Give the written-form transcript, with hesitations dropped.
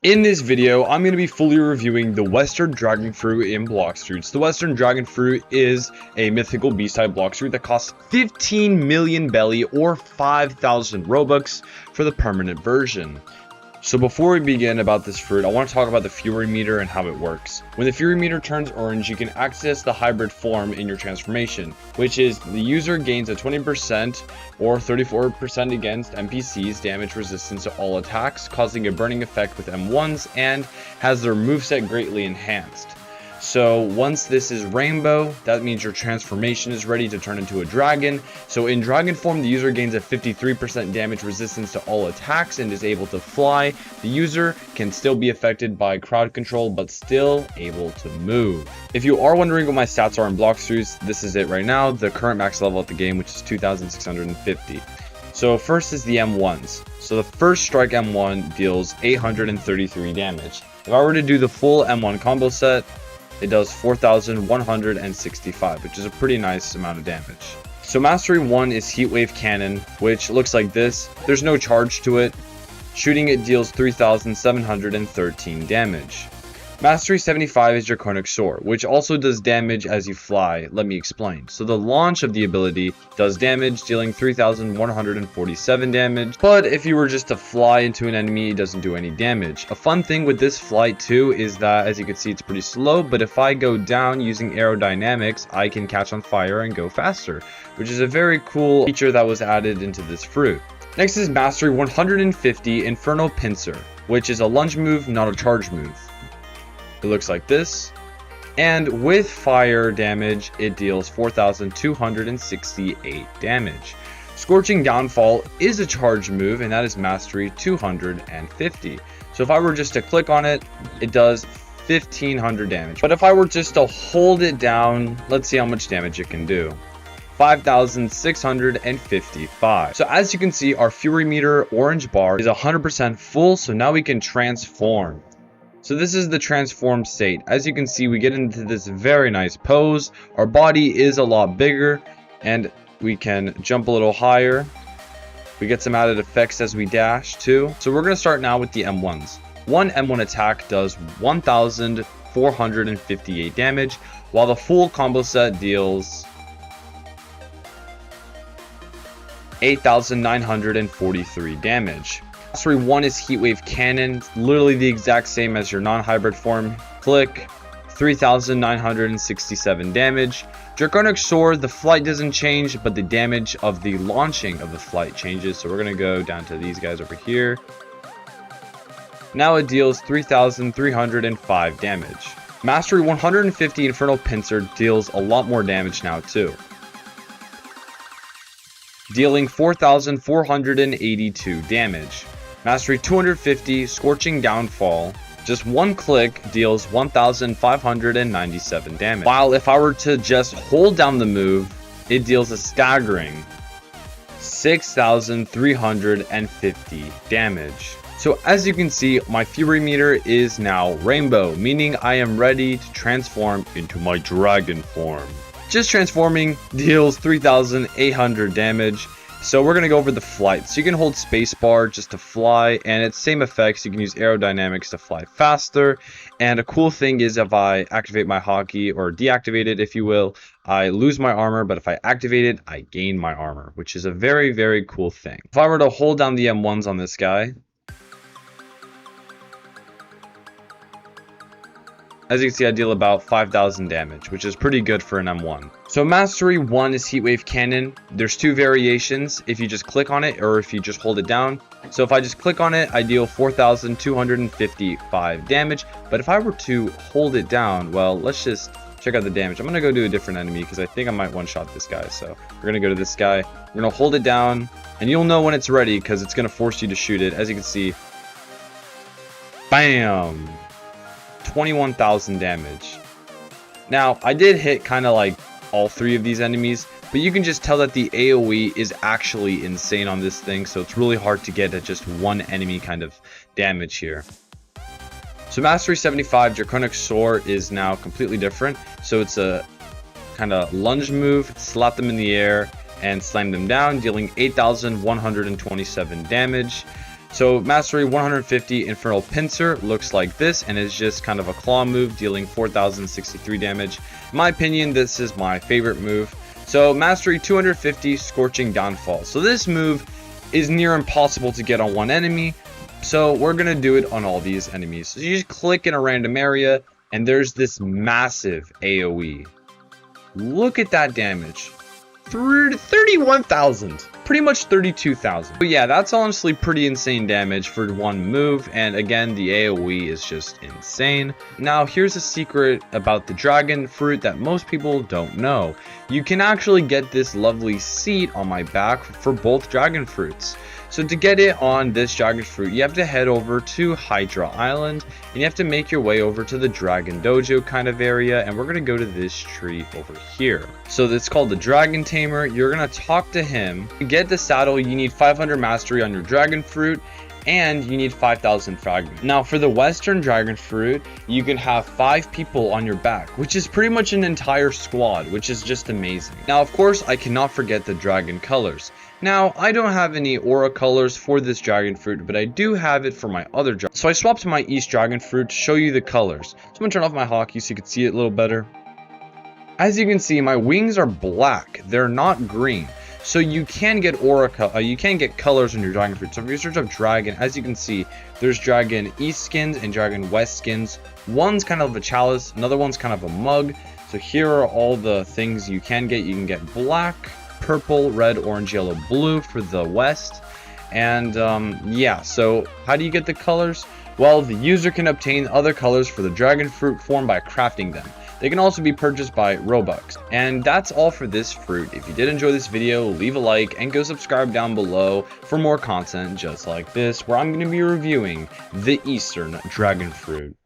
In this video, I'm going to be fully reviewing the Western Dragon Fruit in block streets. The Western Dragon Fruit is a mythical beast-type block street that costs 15 million belly or 5,000 Robux for the permanent version. So before we begin about this fruit, I want to talk about the Fury meter and how it works. When the Fury meter turns orange, you can access the hybrid form in your transformation, which is the user gains a 20% or 34% against NPCs damage resistance to all attacks, causing a burning effect with M1s, and has their moveset greatly enhanced. So once this is rainbow, that means your transformation is ready to turn into a dragon. So in dragon form, the user gains a 53% damage resistance to all attacks and is able to fly. The user can still be affected by crowd control, but still able to move. If you are wondering what my stats are in block streets, this is it right now. The current max level at the game, which is 2,650. So first is the M1s. So the first strike M1 deals 833 damage. If I were to do the full M1 combo set, it does 4,165, which is a pretty nice amount of damage. So Mastery 1 is Heatwave Cannon, which looks like this. There's no charge to it. Shooting it deals 3,713 damage. Mastery 75 is Draconic Soar, which also does damage as you fly. Let me explain. So the launch of the ability does damage, dealing 3,147 damage, but if you were just to fly into an enemy, it doesn't do any damage. A fun thing with this flight too is that, as you can see, it's pretty slow, but if I go down using aerodynamics, I can catch on fire and go faster, which is a very cool feature that was added into this fruit. Next is Mastery 150 Infernal Pincer, which is a lunge move, not a charge move. It looks like this, and with fire damage, it deals 4,268 damage. Scorching Downfall is a charge move, and that is Mastery 250. So if I were just to click on it, it does 1,500 damage. But if I were just to hold it down, let's see how much damage it can do. 5,655. So as you can see, our Fury meter orange bar is 100% full, so now we can transform. So this is the transformed state. As you can see, we get into this very nice pose. Our body is a lot bigger, and we can jump a little higher. We get some added effects as we dash too. So we're going to start now with the M1s. One M1 attack does 1,458 damage, while the full combo set deals 8,943 damage. Mastery 1 is Heatwave Cannon, literally the exact same as your non-hybrid form. Click, 3,967 damage. Draconic Sword, the flight doesn't change, but the damage of the launching of the flight changes. So we're going to go down to these guys over here. Now it deals 3,305 damage. Mastery 150 Infernal Pincer deals a lot more damage now too, dealing 4,482 damage. Mastery 250 Scorching Downfall, just one click deals 1,597 damage. While if I were to just hold down the move, it deals a staggering 6,350 damage. So as you can see, my Fury meter is now rainbow, meaning I am ready to transform into my dragon form. Just transforming deals 3,800 damage. So we're going to go over the flight. So you can hold spacebar just to fly, and it's same effects. You can use aerodynamics to fly faster. And a cool thing is, if I activate my hockey, or deactivate it if you will, I lose my armor, but if I activate it, I gain my armor, which is a very, very cool thing. If I were to hold down the M1s on this guy, as you can see, I deal about 5,000 damage, which is pretty good for an M1. So Mastery 1 is Heatwave Cannon. There's two variations, if you just click on it or if you just hold it down. So if I just click on it, I deal 4,255 damage. But if I were to hold it down, well, let's just check out the damage. I'm going to go to a different enemy because I think I might one-shot this guy. So we're going to go to this guy. We're going to hold it down, and you'll know when it's ready because it's going to force you to shoot it. As you can see, bam! 21,000 damage. Now, I did hit kind of like all three of these enemies, but you can just tell that the AoE is actually insane on this thing, so it's really hard to get at just one enemy kind of damage here. So Mastery 75 Draconic Soar is now completely different. So it's a kind of lunge move, slap them in the air and slam them down, dealing 8,127 damage. So Mastery 150 Infernal Pincer looks like this, and is just kind of a claw move dealing 4063 damage. In my opinion, this is my favorite move. So Mastery 250 Scorching Downfall. So this move is near impossible to get on one enemy, so we're going to do it on all these enemies. So you just click in a random area, and there's this massive AoE. Look at that damage. 31,000. Pretty much 32,000. But yeah, that's honestly pretty insane damage for one move. And again, the AoE is just insane. Now, here's a secret about the dragon fruit that most people don't know. You can actually get this lovely seat on my back for both dragon fruits. So to get it on this dragon fruit, you have to head over to Hydra Island, and you have to make your way over to the Dragon Dojo kind of area, and we're going to go to this tree over here. So it's called the Dragon Tamer. You're going to talk to him. To get the saddle, you need 500 mastery on your dragon fruit, and you need 5,000 fragments. Now for the Western dragon fruit, you can have 5 people on your back, which is pretty much an entire squad, which is just amazing. Now of course, I cannot forget the dragon colors. Now, I don't have any aura colors for this dragon fruit, but I do have it for my other dragon. So I swapped to my East dragon fruit to show you the colors. So I'm going to turn off my hotkey so you can see it a little better. As you can see, my wings are black. They're not green. So you can get you can get colors in your dragon fruit. So if you search up dragon, as you can see, there's dragon East skins and dragon West skins. One's kind of a chalice, another one's kind of a mug. So here are all the things you can get. You can get black, purple, red, orange, yellow, blue for the West. And yeah, so how do you get the colors? Well, the user can obtain other colors for the dragon fruit form by crafting them. They can also be purchased by Robux. And that's all for this fruit. If you did enjoy this video, leave a like and go subscribe down below for more content just like this, where I'm going to be reviewing the Eastern dragon fruit.